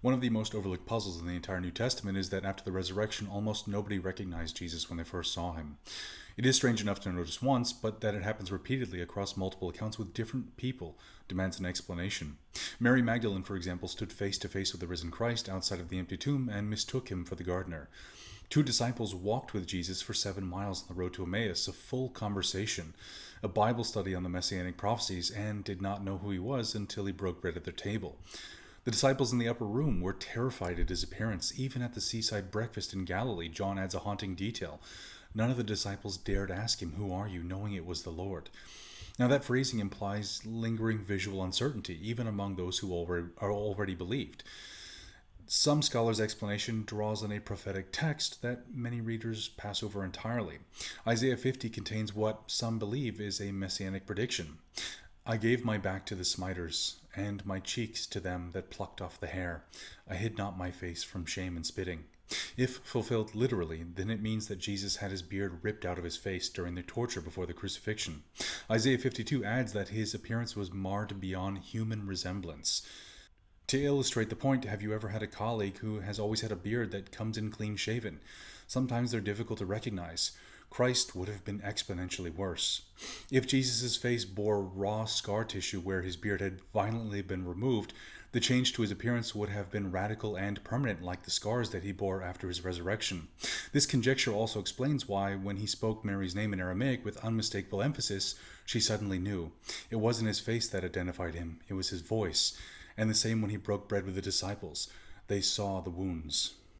One of the most overlooked puzzles in the entire New Testament is that after the resurrection, almost nobody recognized Jesus when they first saw him. It is strange enough to notice once, but that it happens repeatedly across multiple accounts with different people demands an explanation. Mary Magdalene, for example, stood face to face with the risen Christ outside of the empty tomb and mistook him for the gardener. Two disciples walked with Jesus for 7 miles on the road to Emmaus, a full conversation, a Bible study on the Messianic prophecies, and did not know who he was until he broke bread at their table. The disciples in the upper room were terrified at his appearance. Even at the seaside breakfast in Galilee, John adds a haunting detail. None of the disciples dared ask him, "Who are you?" knowing it was the Lord. Now, that phrasing implies lingering visual uncertainty, even among those who already believed. Some scholars' explanation draws on a prophetic text that many readers pass over entirely. Isaiah 50 contains what some believe is a messianic prediction. I gave my back to the smiters, and my cheeks to them that plucked off the hair. I hid not my face from shame and spitting. If fulfilled literally, then it means that Jesus had his beard ripped out of his face during the torture before the crucifixion. Isaiah 52 adds that his appearance was marred beyond human resemblance. To illustrate the point, have you ever had a colleague who has always had a beard that comes in clean shaven? Sometimes they're difficult to recognize. Christ would have been exponentially worse. If Jesus' face bore raw scar tissue where his beard had violently been removed, the change to his appearance would have been radical and permanent, like the scars that he bore after his resurrection. This conjecture also explains why, when he spoke Mary's name in Aramaic with unmistakable emphasis, she suddenly knew. It wasn't his face that identified him, it was his voice. And the same when he broke bread with the disciples. They saw the wounds.